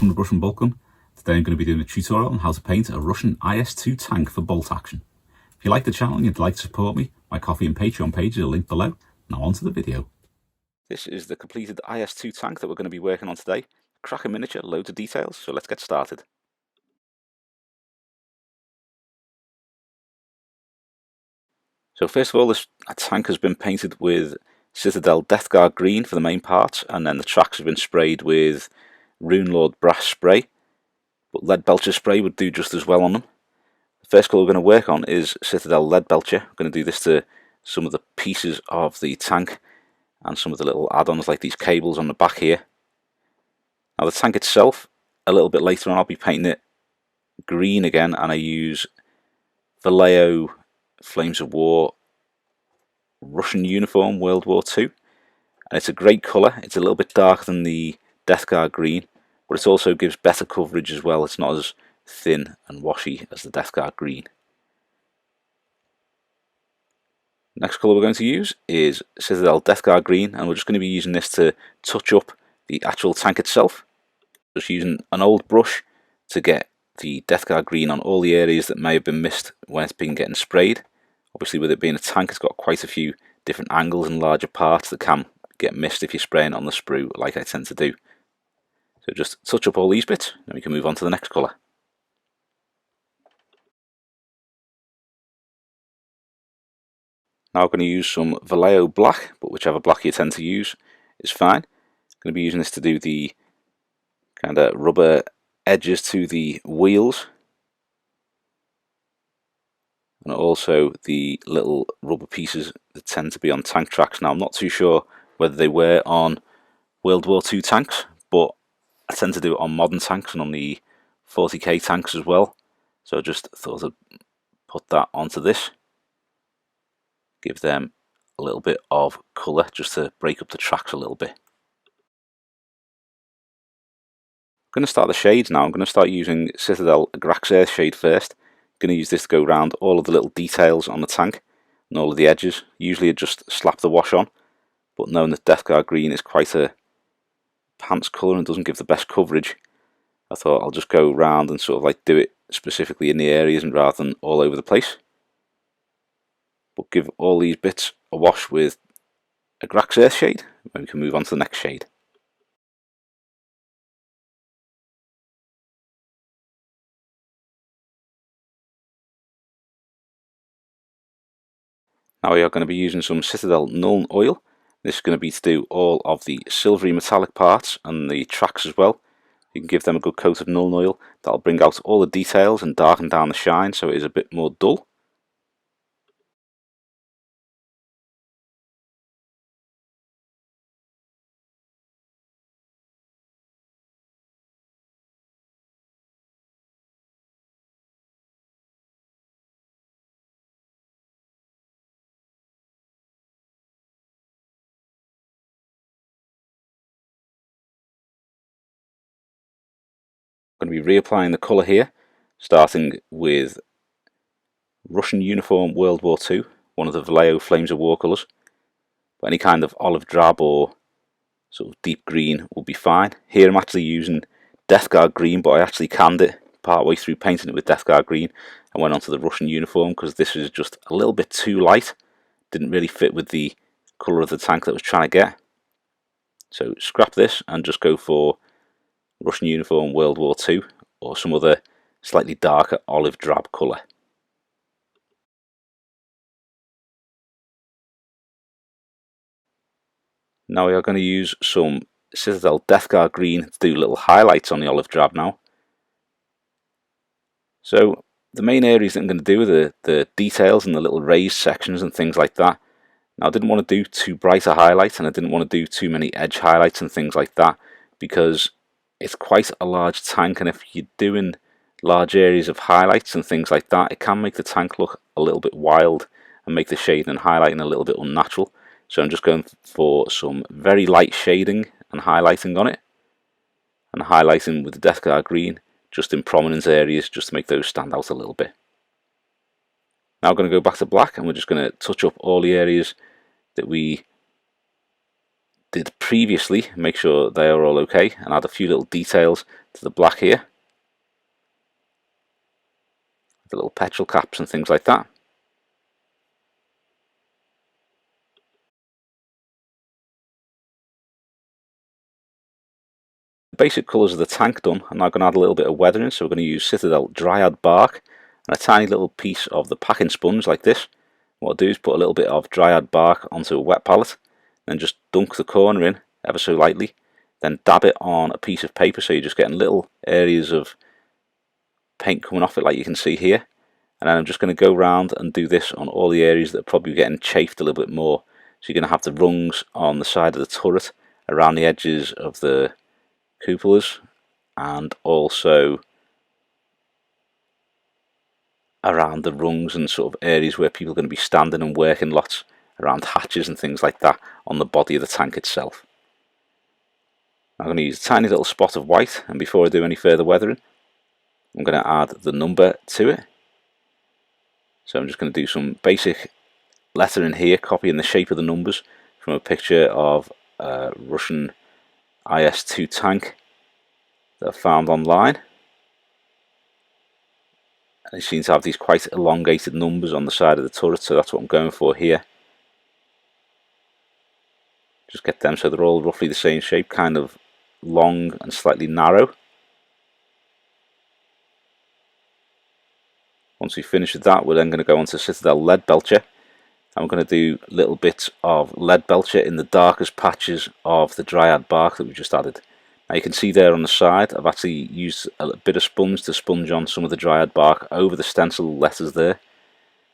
from the Brush and Boltgun. Today I'm going to be doing a tutorial on how to paint a Russian IS-2 tank for bolt action. If you like the channel and you'd like to support me, my Ko-fi and Patreon pages are linked below. Now on to the video. This is the completed IS-2 tank that we're going to be working on today. Cracking miniature, loads of details, so let's get started. So first of all, this tank has been painted with Citadel Death Guard green for the main parts, and then the tracks have been sprayed with Rune Lord brass spray, but lead Belcher spray would do just as well on them. The first colour we're going to work on is Citadel lead Belcher. We're going to do this to some of the pieces of the tank and some of the little add-ons like these cables on the back here. Now the tank itself, a little bit later on I'll be painting it green again, and I use Vallejo Flames of War Russian uniform World War II, and it's a great colour. It's a little bit darker than the Death Guard green, but it also gives better coverage as well. It's not as thin and washy as the Death Guard green. Next colour we're going to use is Citadel Death Guard green, and we're just going to be using this to touch up the actual tank itself. Just using an old brush to get the Death Guard green on all the areas that may have been missed when it's been getting sprayed. Obviously with it being a tank, it's got quite a few different angles and larger parts that can get missed if you're spraying on the sprue like I tend to do. So just touch up all these bits, then we can move on to the next colour. Now I'm going to use some Vallejo black, but whichever black you tend to use is fine. I'm going to be using this to do the kind of rubber edges to the wheels, and also the little rubber pieces that tend to be on tank tracks. Now I'm not too sure whether they were on World War II tanks, but I tend to do it on modern tanks and on the 40k tanks as well. So I just thought I'd put that onto this, give them a little bit of colour just to break up the tracks a little bit. I'm going to start the shades now. I'm going to start using Citadel Graxair shade first. I'm going to use this to go around all of the little details on the tank and all of the edges. Usually I just slap the wash on, but knowing that Death Guard green is quite a pants colour and doesn't give the best coverage, I thought I'll just go around and sort of like do it specifically in the areas and rather than all over the place. But give all these bits a wash with a Graxair shade, and we can move on to the next shade. Now we are going to be using some Citadel Nuln oil. This is going to be to do all of the silvery metallic parts and the tracks as well. You can give them a good coat of Nuln oil. That'll bring out all the details and darken down the shine so it is a bit more dull. I'm going to be reapplying the colour here, starting with Russian uniform World War II, one of the Vallejo Flames of War colours. But any kind of olive drab or sort of deep green will be fine. Here I'm actually using Death Guard green, but I actually canned it part way through painting it with Death Guard green and went onto the Russian uniform because this was just a little bit too light. Didn't really fit with the colour of the tank that I was trying to get. So scrap this and just go for Russian uniform World War II or some other slightly darker olive drab colour. Now we are going to use some Citadel Death Guard green to do little highlights on the olive drab now. So the main areas that I'm going to do are the details and the little raised sections and things like that. Now I didn't want to do too bright a highlight, and I didn't want to do too many edge highlights and things like that because it's quite a large tank, and if you're doing large areas of highlights and things like that, it can make the tank look a little bit wild and make the shading and highlighting a little bit unnatural. So I'm just going for some very light shading and highlighting on it, and highlighting with the Death Guard green just in prominent areas just to make those stand out a little bit. Now I'm going to go back to black, and we're just going to touch up all the areas that we did previously, make sure they are all okay, and add a few little details to the black here, the little petrol caps and things like that. The basic colours of the tank done. I'm now going to add a little bit of weathering, so we're going to use Citadel Dryad bark and a tiny little piece of the packing sponge like this. What I'll do is put a little bit of Dryad bark onto a wet palette, then just dunk the corner in ever so lightly, then dab it on a piece of paper so you're just getting little areas of paint coming off it like you can see here. And then I'm just going to go around and do this on all the areas that are probably getting chafed a little bit more. So you're going to have the rungs on the side of the turret, around the edges of the cupolas, and also around the rungs and sort of areas where people are going to be standing and working lots, around hatches and things like that on the body of the tank itself. I'm going to use a tiny little spot of white, and before I do any further weathering, I'm going to add the number to it. So I'm just going to do some basic lettering here, copying the shape of the numbers from a picture of a Russian IS-2 tank that I found online. And they seem to have these quite elongated numbers on the side of the turret, so that's what I'm going for here. Just get them so they're all roughly the same shape, kind of long and slightly narrow. Once we finish with that, we're then going to go on to Citadel lead Belcher, and we're going to do little bits of lead Belcher in the darkest patches of the Dryad bark that we just added. Now you can see there on the side, I've actually used a bit of sponge to sponge on some of the Dryad bark over the stencil letters there,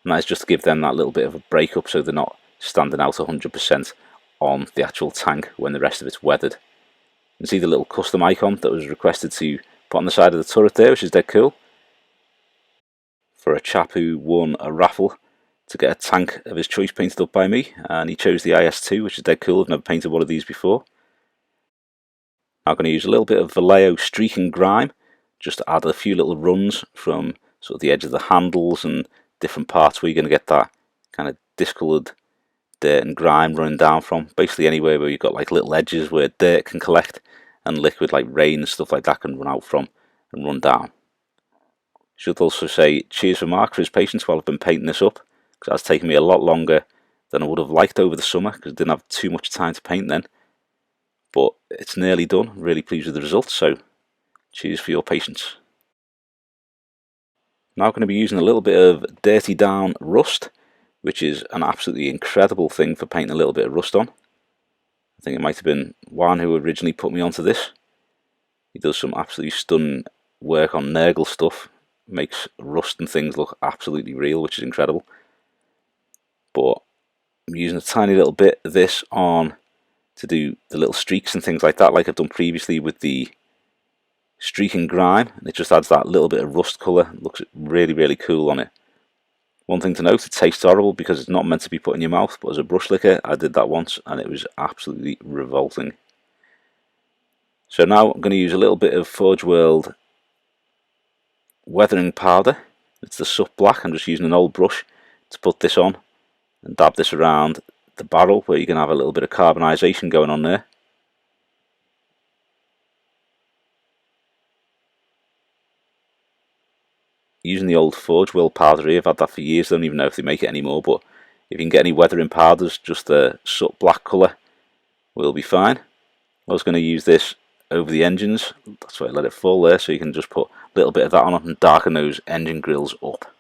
and that is just to give them that little bit of a break up so they're not standing out 100% on the actual tank when the rest of it's weathered. You can see the little custom icon that was requested to put on the side of the turret there, which is dead cool, for a chap who won a raffle to get a tank of his choice painted up by me, and he chose the IS-2, which is dead cool. I've never painted one of these before. I'm going to use a little bit of Vallejo streak and grime just to add a few little runs from sort of the edge of the handles and different parts where you're going to get that kind of discoloured dirt and grime running down from. Basically anywhere where you've got like little edges where dirt can collect and liquid like rain and stuff like that can run out from and run down. Should also say cheers for Mark for his patience while I've been painting this up, because that's taken me a lot longer than I would have liked over the summer because I didn't have too much time to paint then. But it's nearly done, really pleased with the results, so cheers for your patience. Now I'm going to be using a little bit of Dirty Down Rust, which is an absolutely incredible thing for painting a little bit of rust on. I think it might have been Juan who originally put me onto this. He does some absolutely stunning work on Nurgle stuff, makes rust and things look absolutely real, which is incredible. But I'm using a tiny little bit of this on to do the little streaks and things like that, like I've done previously with the streak and grime, and it just adds that little bit of rust colour. It looks really cool on it. One thing to note, it tastes horrible because it's not meant to be put in your mouth, but as a brush liquor I did that once and it was absolutely revolting. So now I'm going to use a little bit of Forge World weathering powder. It's the Sup Black. I'm just using an old brush to put this on and dab this around the barrel where you can have a little bit of carbonisation going on there. Using the old Forge World powder here, I've had that for years, I don't even know if they make it anymore, but if you can get any weathering powders, just the Sup Black colour will be fine. I was going to use this over the engines, that's why I let it fall there, so you can just put a little bit of that on and darken those engine grills up.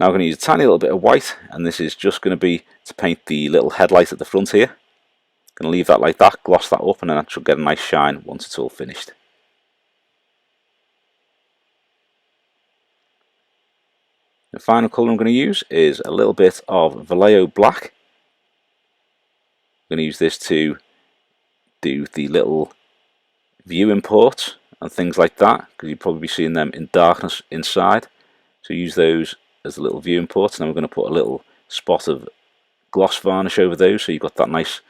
Now I'm going to use a tiny little bit of white, and this is just going to be to paint the little headlight at the front here. I'm going to leave that like that, gloss that up, and then that should get a nice shine once it's all finished. The final colour I'm going to use is a little bit of Vallejo Black. I'm going to use this to do the little view imports and things like that, because you'll probably be seeing them in darkness inside. So use those as the little view imports, and then we're going to put a little spot of gloss varnish over those so you've got that nice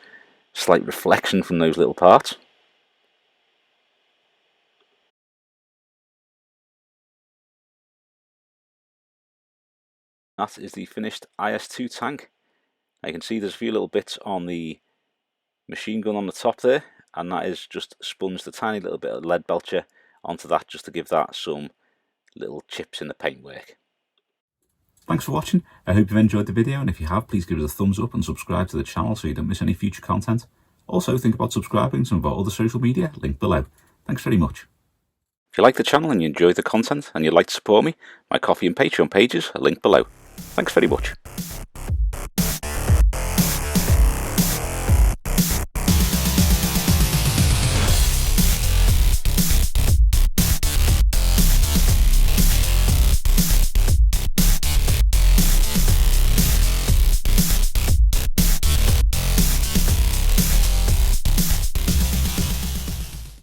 slight reflection from those little parts. That is the finished IS-2 tank. Now you can see there's a few little bits on the machine gun on the top there, and that is just sponged a tiny little bit of lead Belcher onto that just to give that some little chips in the paintwork. Thanks for watching. I hope you've enjoyed the video, and if you have, please give us a thumbs up and subscribe to the channel so you don't miss any future content. Also, think about subscribing to some of our other social media, linked below. Thanks very much. If you like the channel and you enjoy the content and you'd like to support me, my Coffee and Patreon pages are linked below. Thanks very much.